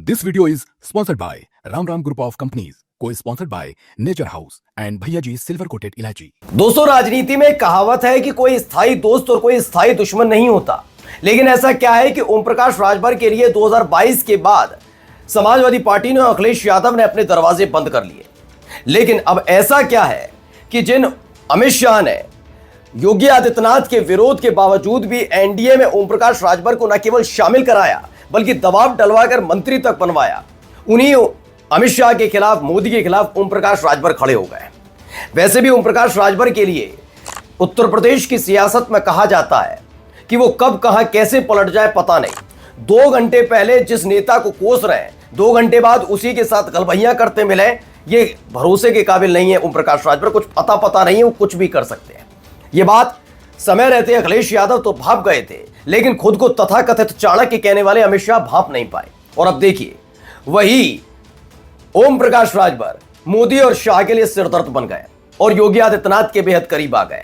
This video is sponsored by Ram Ram Group of Companies, co-sponsored by Nature House and भैया G silver coated इलायची। दोस्तों, राजनीति में कहावत है कि कोई स्थायी दोस्त और कोई स्थायी दुश्मन नहीं होता। लेकिन ऐसा क्या है कि ओम प्रकाश राजभर के लिए 2022 के बाद समाजवादी पार्टी ने और अखिलेश यादव ने अपने दरवाजे बंद कर लिए। लेकिन अब ऐसा क्या है कि जिन अमित शाह ने योगी आदित्यनाथ के विरोध के बावजूद भी एनडीए में ओम प्रकाश राजभर को न केवल शामिल कराया बल्कि दबाव डलवाकर मंत्री तक बनवाया, उन्हीं अमित शाह के खिलाफ, मोदी के खिलाफ ओम प्रकाश राजभर खड़े हो गए। वैसे भी ओम प्रकाश राजभर के लिए उत्तर प्रदेश की सियासत में कहा जाता है कि वो कब कहां कैसे पलट जाए पता नहीं। 2 घंटे पहले जिस नेता को कोस रहे हैं, 2 घंटे बाद उसी के साथ गलबैया करते मिले, ये भरोसे के काबिल नहीं है। ओम प्रकाश राजभर कुछ पता नहीं है, वो कुछ भी कर सकते हैं। ये बात समय रहते अखिलेश यादव तो भाप गए थे, लेकिन खुद को तथाकथित चाणक्य कहने वाले अमित शाह भाप नहीं पाए। और अब देखिए, वही ओम प्रकाश राजभर मोदी और शाह के लिए सिरदर्द बन गए और योगी आदित्यनाथ के बेहद करीब आ गए।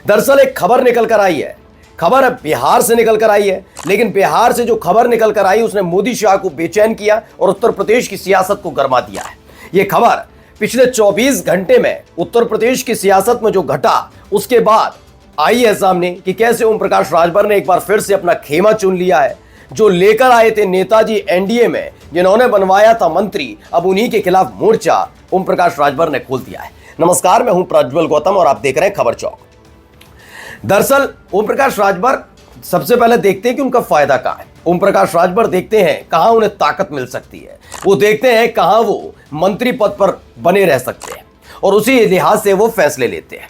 दरअसल एक खबर निकल कर आई है, खबर बिहार से निकल कर आई है, लेकिन बिहार से जो खबर निकल कर आई उसने मोदी शाह को बेचैन किया और उत्तर प्रदेश की सियासत को गरमा दिया है। यह खबर पिछले 24 घंटे में उत्तर प्रदेश की सियासत में जो घटा उसके बाद आई है सामने कि कैसे ओम प्रकाश राजभर ने एक बार फिर से अपना खेमा चुन लिया है। जो लेकर आए थे नेताजी एनडीए में, जिन्होंने बनवाया था मंत्री, अब उन्हीं के खिलाफ मोर्चा ओम प्रकाश राजभर ने खोल दिया है। नमस्कार, मैं हूं प्रज्वल गौतम और आप देख रहे हैं खबर चौक। दरअसल ओम प्रकाश राजभर, सबसे पहले देखते हैं कि उनका फायदा कहां है। ओम प्रकाश राजभर देखते हैं कहां उन्हें ताकत मिल सकती है, वो देखते हैं कहां वो मंत्री पद पर बने रह सकते हैं और उसी लिहाज से वो फैसले लेते हैं।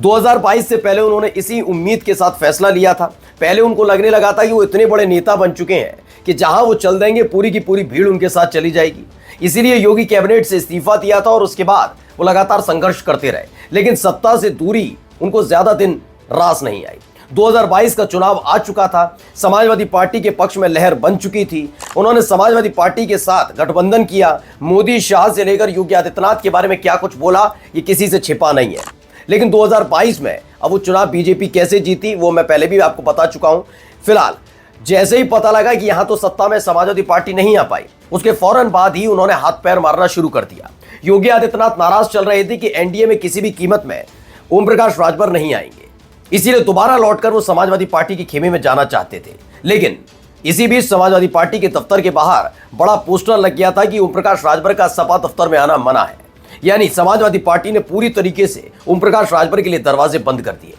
2022 से पहले उन्होंने इसी उम्मीद के साथ फैसला लिया था। पहले उनको लगने लगा था कि वो इतने बड़े नेता बन चुके हैं कि जहां वो चल देंगे पूरी की पूरी भीड़ उनके साथ चली जाएगी। इसीलिए योगी कैबिनेट से इस्तीफा दिया था और उसके बाद वो लगातार संघर्ष करते रहे, लेकिन सत्ता से दूरी उनको ज्यादा दिन रास नहीं आई। 2022 का चुनाव आ चुका था, समाजवादी पार्टी के पक्ष में लहर बन चुकी थी। उन्होंने समाजवादी पार्टी के साथ गठबंधन किया। मोदी, शाह से लेकर योगी आदित्यनाथ के बारे में क्या कुछ बोला ये किसी से छिपा नहीं है। लेकिन 2022 में अब वो चुनाव बीजेपी कैसे जीती वो मैं पहले भी आपको बता चुका हूं। फिलहाल जैसे ही पता लगा कि यहां तो सत्ता में समाजवादी पार्टी नहीं आ पाई, उसके फौरन बाद ही उन्होंने हाथ पैर मारना शुरू कर दिया। योगी आदित्यनाथ नाराज चल रहे थे कि एनडीए में किसी भी कीमत में ओम प्रकाश राजभर नहीं आएंगे, इसीलिए दोबारा लौटकर वो समाजवादी पार्टी के खेमे में जाना चाहते थे। लेकिन इसी बीच समाजवादी पार्टी के दफ्तर के बाहर बड़ा पोस्टर लग गया था कि ओम प्रकाश राजभर का सपा दफ्तर में आना मना है। यानी समाजवादी पार्टी ने पूरी तरीके से ओम प्रकाश राजभर के लिए दरवाजे बंद कर दिए।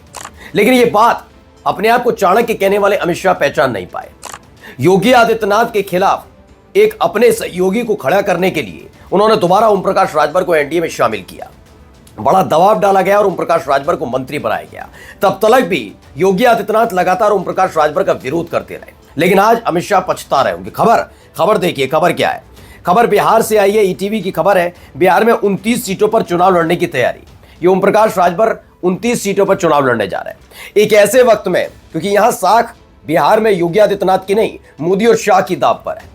लेकिन यह बात अपने आप को चाणक्य कहने वाले अमित शाह पहचान नहीं पाए। योगी आदित्यनाथ के खिलाफ एक अपने सहयोगी को खड़ा करने के लिए उन्होंने दोबारा ओम प्रकाश राजभर को एनडीए में शामिल किया। बड़ा दबाव डाला गया और ओम प्रकाश राजभर को मंत्री बनाया गया। तब तक भी योगी आदित्यनाथ लगातार ओम प्रकाश राजभर का विरोध करते रहे, लेकिन आज अमित शाह पछता रहे होंगे। खबर देखिए, खबर क्या है। खबर बिहार से आई है, ईटीवी की खबर है। बिहार में 29 सीटों पर चुनाव लड़ने की तैयारी। ये ओम प्रकाश राजभर 29 सीटों पर चुनाव लड़ने जा रहे हैं एक ऐसे वक्त में, क्योंकि यहां साख बिहार में योगी आदित्यनाथ की नहीं, मोदी और शाह की दांव पर है।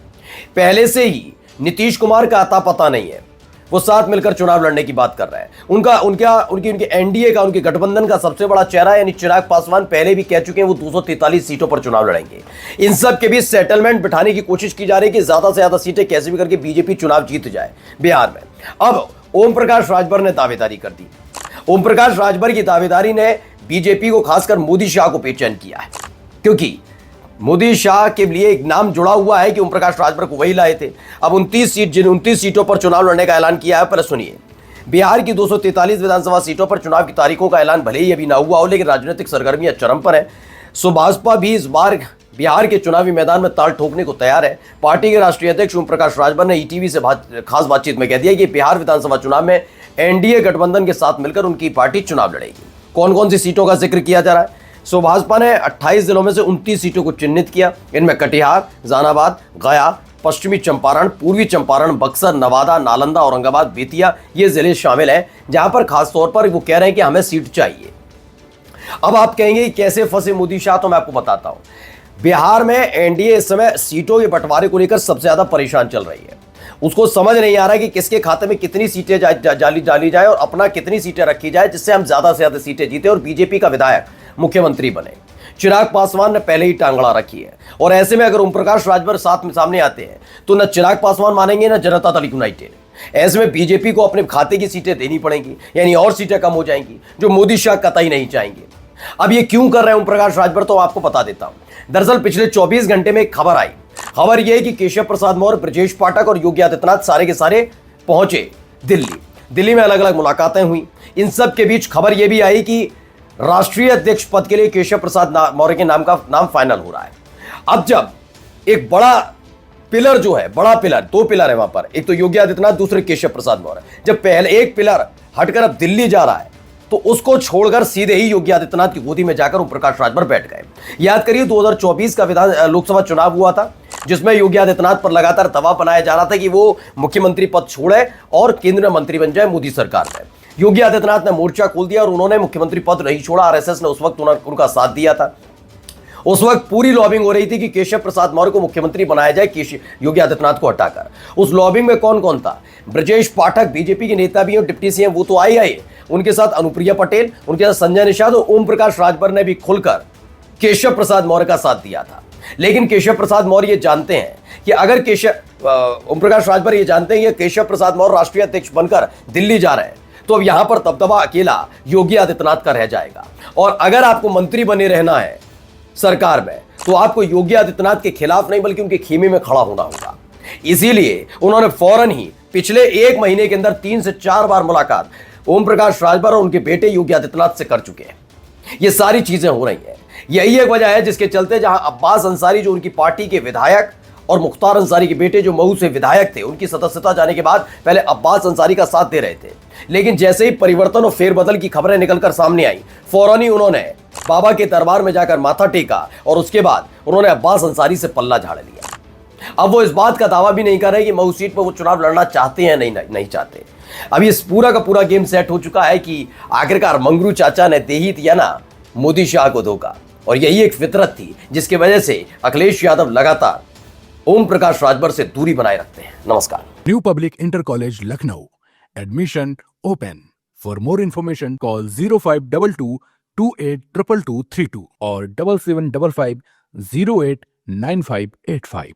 पहले से ही नीतीश कुमार का अता पता नहीं है, वो साथ मिलकर चुनाव लड़ने की बात कर रहे हैं। उनके एनडीए का, उनके गठबंधन का सबसे बड़ा चेहरा यानी चिराग पासवान पहले भी कह चुके हैं वो 243 सीटों पर चुनाव लड़ेंगे। इन सब के बीच सेटलमेंट बिठाने की कोशिश की जा रही है कि ज्यादा से ज्यादा सीटें कैसे भी करके बीजेपी चुनाव जीत जाए बिहार में। अब ओम प्रकाश राजभर ने दावेदारी कर दी। ओम प्रकाश राजभर की दावेदारी ने बीजेपी को, खासकर मोदी शाह को बेचैन किया है, क्योंकि मोदी शाह के लिए एक नाम जुड़ा हुआ है कि ओम प्रकाश राजभर को वही लाए थे। अब 29 सीटों पर चुनाव लड़ने का ऐलान किया है। पर सुनिए, बिहार की 243 विधानसभा सीटों पर चुनाव की तारीखों का ऐलान भले ही अभी ना हुआ हो, लेकिन राजनीतिक सरगर्मियां चरम पर है। सो भाजपा भी इस बार बिहार के चुनावी मैदान में ताल ठोकने को तैयार है। पार्टी के राष्ट्रीय अध्यक्ष ओम प्रकाश राजभर ने ईटीवी से खास बातचीत में कह दिया कि बिहार विधानसभा चुनाव में एनडीए गठबंधन के साथ मिलकर उनकी पार्टी चुनाव लड़ेगी। कौन कौन सी सीटों का जिक्र किया जा रहा है? सो भाजपा ने 28 जिलों में से 29 सीटों को चिन्हित किया। इनमें कटिहार, जहानाबाद, गया, पश्चिमी चंपारण, पूर्वी चंपारण, बक्सर, नवादा, नालंदा, औरंगाबाद, बेतिया, ये जिले शामिल हैं, जहां पर खासतौर पर वो कह रहे हैं कि हमें सीट चाहिए। अब आप कहेंगे कैसे फंसे मोदी शाह, तो मैं आपको बताता हूं। बिहार में एनडीए इस समय सीटों के बंटवारे को लेकर सबसे ज्यादा परेशान चल रही है। उसको समझ नहीं आ रहा है कि किसके खाते में कितनी सीटें डाली जाए और अपना कितनी सीटें रखी जाए, जिससे हम ज्यादा से ज्यादा सीटें जीते और बीजेपी का विधायक मुख्यमंत्री बने। चिराग पासवान ने पहले ही टांग अड़ा रखी है। और ऐसे में अगर ओम प्रकाश राजभर साथ में सामने आते हैं तो न चिराग पासवान मानेंगे न जनता दल यूनाइटेड। ऐसे में बीजेपी को अपने खाते की सीटें देनी पड़ेंगी, यानी और सीटें कम हो जाएंगी, जो मोदी शाह कतई नहीं चाहेंगे। अब ये क्यों कर रहे हैं ओम प्रकाश राजभर, तो आपको बता देता हूं। दरअसल पिछले 24 घंटे में एक खबर आई। खबर यह है कि केशव प्रसाद मौर्य, ब्रजेश पाठक और योगी आदित्यनाथ सारे के सारे पहुंचे दिल्ली में अलग अलग मुलाकातें हुई। इन सब के बीच खबर यह भी आई कि राष्ट्रीय अध्यक्ष पद के लिए केशव प्रसाद मौर्य के नाम फाइनल हो रहा है। अब जब एक बड़ा पिलर जो है, बड़ा पिलर, दो पिलर है वहां पर, एक तो योगी आदित्यनाथ, दूसरे केशव प्रसाद मौर्य, जब पहले एक पिलर हटकर अब दिल्ली जा रहा है तो उसको छोड़कर सीधे ही योगी आदित्यनाथ की गोदी में जाकर ओम प्रकाश राजभर बैठ गए। याद करिए 2024 का लोकसभा चुनाव हुआ था, जिसमें योगी आदित्यनाथ पर लगातार दबाव बनाया जा रहा था कि वो मुख्यमंत्री पद छोड़े और केंद्रीय मंत्री बन जाए मोदी सरकार में। योगी आदित्यनाथ ने मोर्चा खोल दिया और उन्होंने मुख्यमंत्री पद नहीं छोड़ा। आरएसएस ने उस वक्त उनका साथ दिया था। उस वक्त पूरी लॉबिंग हो रही थी कि केशव प्रसाद मौर्य को मुख्यमंत्री बनाया जाए योगी आदित्यनाथ को हटाकर। उस लॉबिंग में कौन कौन था? ब्रजेश पाठक, बीजेपी के नेता भी और डिप्टी सीएम, वो तो आए। उनके साथ अनुप्रिया पटेल, उनके साथ संजय निषाद और ओम प्रकाश राजभर ने भी खुलकर केशव प्रसाद मौर्य का साथ दिया था। लेकिन केशव प्रसाद मौर्य ये जानते हैं कि अगर ओम प्रकाश राजभर ये जानते हैं कि केशव प्रसाद मौर्य राष्ट्रीय अध्यक्ष बनकर दिल्ली जा रहे हैं तो अब यहां पर दबदबा अकेला योगी आदित्यनाथ का रह जाएगा। और अगर आपको मंत्री बने रहना है सरकार में तो आपको योगी आदित्यनाथ के खिलाफ नहीं बल्कि उनके खेमे में खड़ा होना होगा। इसीलिए उन्होंने फौरन ही पिछले 1 महीने के अंदर 3 से 4 बार मुलाकात ओम प्रकाश राजभर और उनके बेटे योगी आदित्यनाथ से कर चुके हैं। ये सारी चीजें हो रही हैं। यही एक वजह है जिसके चलते जहां अब्बास अंसारी जो उनकी पार्टी के विधायक और मुख्तार अंसारी के बेटे जो मऊ से विधायक थे, उनकी सदस्यता जाने के बाद पहले अब्बास अंसारी का साथ दे रहे थे, लेकिन जैसे ही परिवर्तन और फेरबदल की खबरें निकलकर सामने आई, फौरन ही उन्होंने बाबा के दरबार में जाकर माथा टेका और उसके बाद उन्होंने अब्बास अंसारी से पल्ला झाड़ लिया। अब वो इस बात का दावा भी नहीं कर रहे कि मऊ सीट पर वो चुनाव लड़ना चाहते हैं नहीं चाहते। अब इस पूरा का पूरा गेम सेट हो चुका है कि आखिरकार मंगरू चाचा ने दे ही दिया ना मोदी शाह को धोखा। और यही एक फितरत थी जिसकी वजह से अखिलेश यादव लगातार ओम प्रकाश राजभर से दूरी बनाए रखते हैं। नमस्कार। New public inter college Lucknow, admission open. For more information call 0522 282232 और 7755 089585।